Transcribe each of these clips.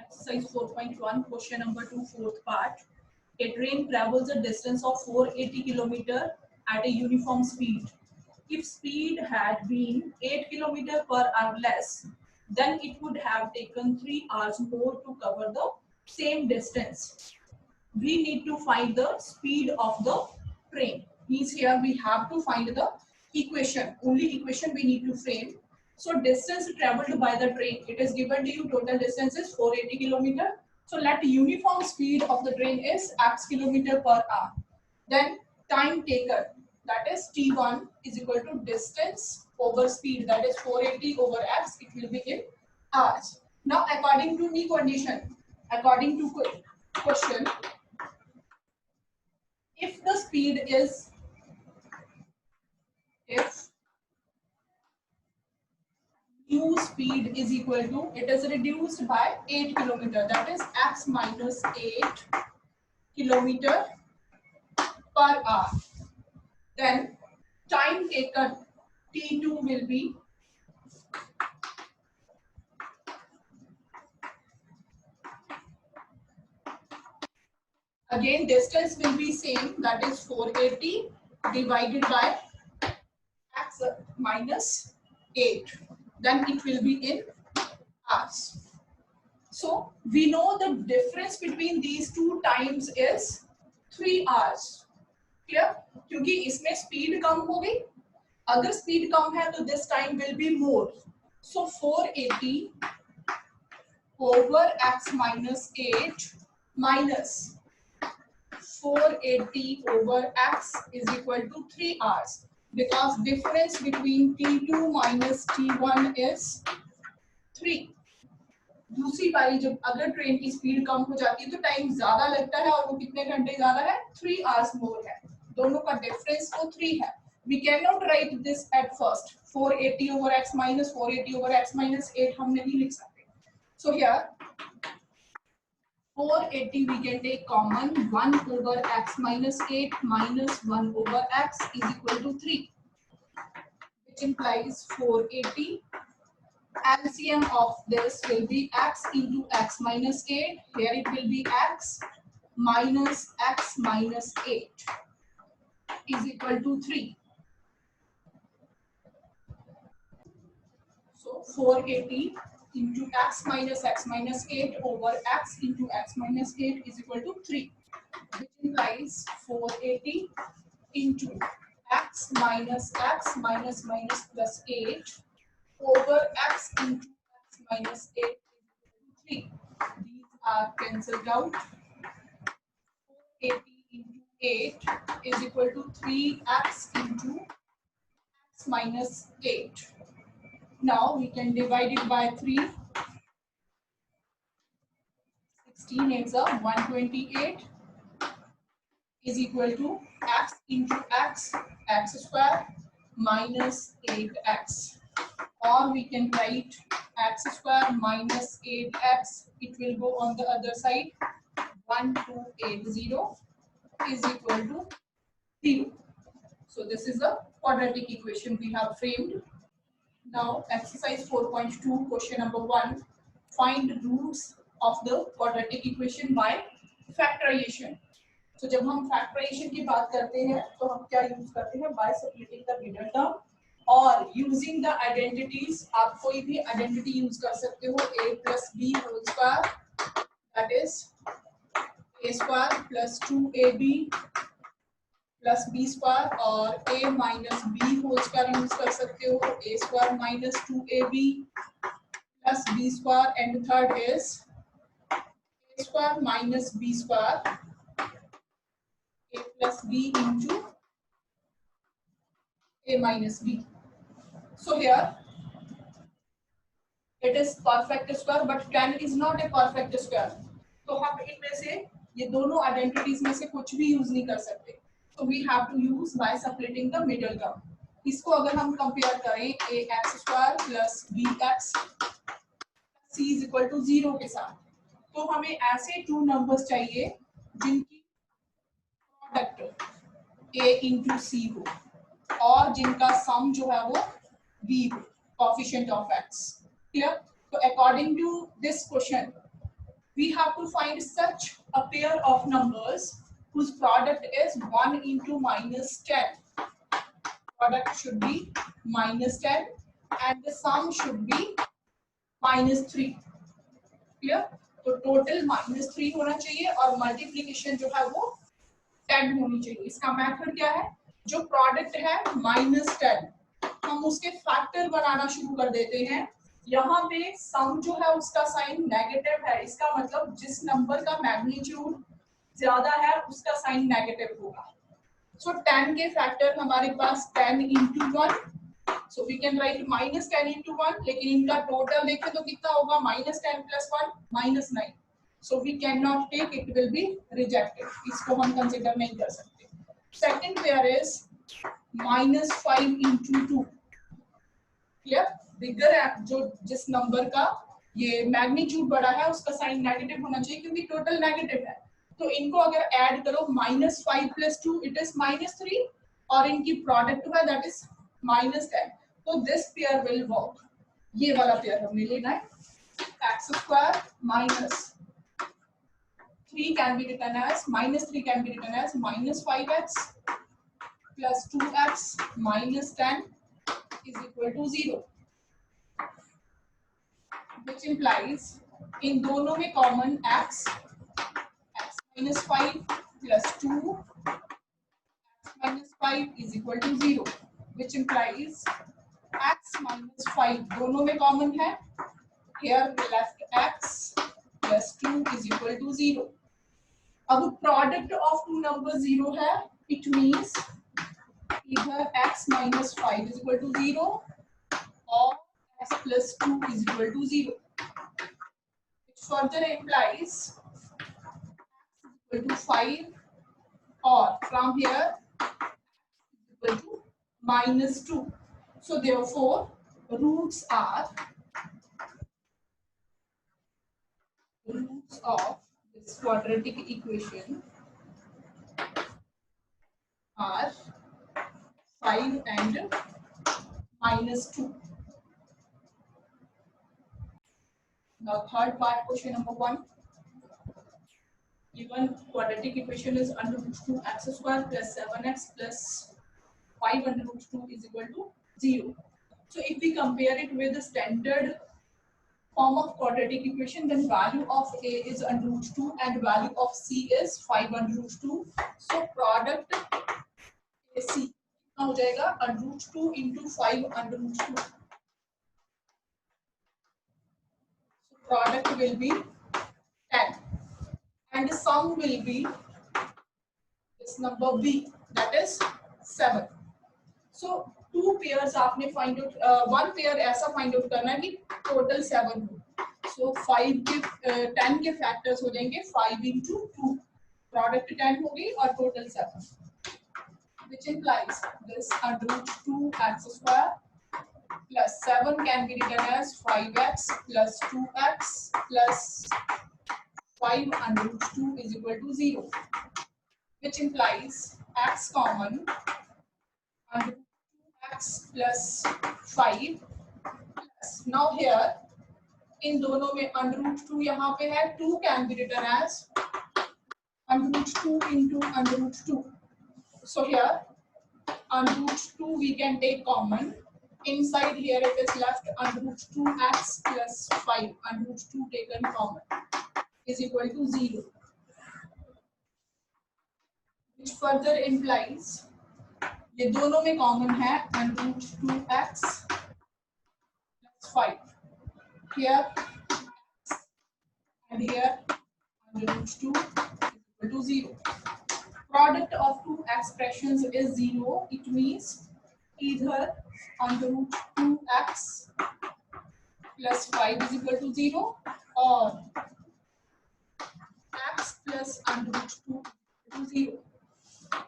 Exercise 4.1, question number 2, fourth part. A train travels a distance of 480 km at a uniform speed. If speed had been 8 km per hour less, then it would have taken 3 hours more to cover the same distance. We need to find the speed of the train. Means here we have to find the equation. Only equation we need to frame. So distance traveled by the train, it is given to you, total distance is 480 km. So let uniform speed of the train is x km per hour. Then time taken, that is t1 is equal to distance over speed, that is 480 over x, it will be in hours. Now according to the condition, according to question, if the speed is, if new speed is equal to, it is reduced by 8 km, that is x minus 8 km per hour, then time taken t2 will be, again distance will be same, that is 480 divided by x minus 8, then it will be in hours. So we know the difference between these two times is 3 hours. Clear? क्योंकि इसमें speed कम हो गई, अगर speed कम है तो this time will be more. So 480 over x minus 8 minus 480 over x is equal to 3 hours, because difference between t2 minus t1 is 3. दूसरी बारी जब अगर ट्रेन की स्पीड कम हो जाती है तो टाइम ज्यादा लगता है, और वो कितने घंटे ज्यादा है, 3 hours मोर है. दोनों का डिफरेंस तो 3 है. We cannot write this at first. 480 over x minus 480 over x minus 8 हम नहीं लिख सकते. So here 480 we can take common, 1 over x minus 8 minus 1 over x is equal to 3, which implies 480. LCM of this will be x into x minus 8. Here it will be x minus 8 is equal to 3. So 480 into x minus 8 over x into x minus 8 is equal to 3, which implies 480 into x minus plus 8 over x into x minus 8 is equal to 3. These are cancelled out. 480 into 8 is equal to 3x into x minus 8. Now we can divide it by 3. 16 is 128 is equal to x into x square minus 8x. Or we can write x square minus 8x, it will go on the other side, 1280 is equal to 0. So this is a quadratic equation we have framed. Now exercise 4.2, question number 1, find roots of the quadratic equation by factorization. So जब हम factorization की बात करते हैं तो हम क्या use करते हैं, by splitting the middle term और यूजिंग द आइडेंटिटीज. आप कोई भी आइडेंटिटी यूज कर सकते हो, a plus b whole square, that is a square plus 2ab plus b square, और a minus b whole square use कर सकते हो, a square minus 2ab plus b square, and third is a square minus b square, a plus b into a minus b. So here it is perfect square, but 10 is not a perfect square. तो हम इनमें से ये दोनों identities में से कुछ भी यूज नहीं कर सकते. So we have to use by splitting the middle term. इसको अगर हम कंपेयर करें ax square plus bx c is equal to 0 के साथ, तो हमें ऐसे टू नंबर्स चाहिए जिनकी प्रोडक्ट a into c हो और जिनका सम जो है वो b हो, कोएफिशिएंट ऑफ x. क्लियर? तो according to this question we have to find such a pair of numbers whose product is 1 into minus 10. Product should be minus 10 and the sum should be minus 3. Clear? तो total minus 3 होना चाहिए और multiplication जो है वो 10 होनी चाहिए. इसका मेथड क्या है? जो प्रोडक्ट है माइनस 10 हम उसके फैक्टर बनाना शुरू कर देते हैं. यहाँ पे सम जो है उसका साइन नेगेटिव है. इसका मतलब जिस नंबर का मैग्नीट्यूड ज्यादा है उसका साइन नेगेटिव होगा. सो 10 के फैक्टर हमारे पास 10 into 1. So we can write minus 10 into 1. लेकिन इनका टोटल देखें तो कितना होगा? minus 10 plus 1 minus 9. So we cannot take, it will be rejected. इसको हम consider नहीं कर सकते. Second pair is minus 5 into 2. Clear? Bigger है जो जिस नंबर का ये मैग्नीट्यूड बड़ा है उसका साइन नेगेटिव होना चाहिए क्योंकि टोटल नेगेटिव है. तो इनको अगर ऐड करो minus 5 plus 2 it is minus 3 और इनकी प्रोडक्ट है that is minus 10. तो this pair will work. ये वाला पेयर हमने लेना है. X square minus 3 can be written as minus 3 can be written as minus 5x plus 2x minus 10 is equal to 0, which implies in दोनों में common x minus 5 plus 2 x minus 5 is equal to 0, which implies x minus 5 दोनों में common है. Here we left x plus 2 is equal to 0. अब product of to number 0 है. It means either x minus 5 is equal to 0 or x plus 2 is equal to 0. It further implies x is equal to 5 or from here x is equal to minus 2. So therefore, roots of this quadratic equation are 5 and minus 2. Now third part, question number 1. Given quadratic equation is under root 2x square plus 7x plus 5 under root 2 is equal to 0. So if we compare it with the standard form of quadratic equation, then value of a is under root 2 and value of c is 5 under root 2. So product ac कितना हो जाएगा? under root 2 into 5 under root 2. So product will be 10 and the sum will be this number b, that is 7. So two pairs आपने find out, one pair ऐसा find out करना है कि total 7 हो. So 5 के 10 के factors हो जाएंगे 5 into 2. Product 10 होगी और total 7, which implies this under root 2x square plus 7 can be written as 5x plus 2x plus 5 under root 2 is equal to 0, which implies x common under x plus 5 plus now here इन दोनों में under root 2 यहाँ पे है. 2 can be written as under root 2 into under root 2. So here under root 2 we can take common. Inside here it is left under root 2x plus 5 under root 2 taken common is equal to 0, which further implies ये दोनों में common है under root 2x plus 5. Here and here under root 2 is equal to 0. Product of two expressions is 0. It means either under root 2x plus 5 is equal to 0 or x plus under root 2 is equal to 0,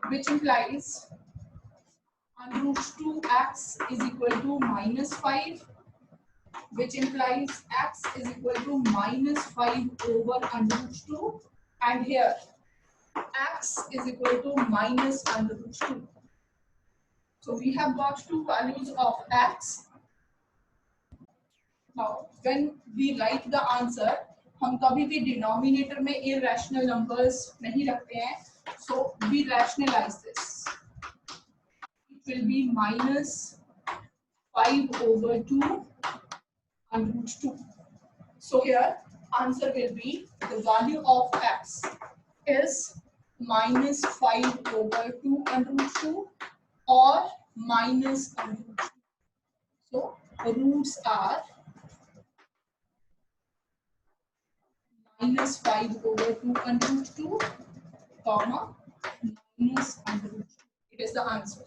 which implies under root 2x is equal to minus 5, which implies x is equal to minus 5 over under root 2, and here x is equal to minus under root 2. So we have got two values of x. Now when we write the answer, हम कभी भी denominator में irrational numbers नहीं रखते हैं, so we rationalize this. It will be minus 5/2 and root 2. So here answer will be the value of x is minus 5/2 and root 2 or minus and root 2. So roots are minus 5/2 and root 2, comma minus and root 2. It is the answer.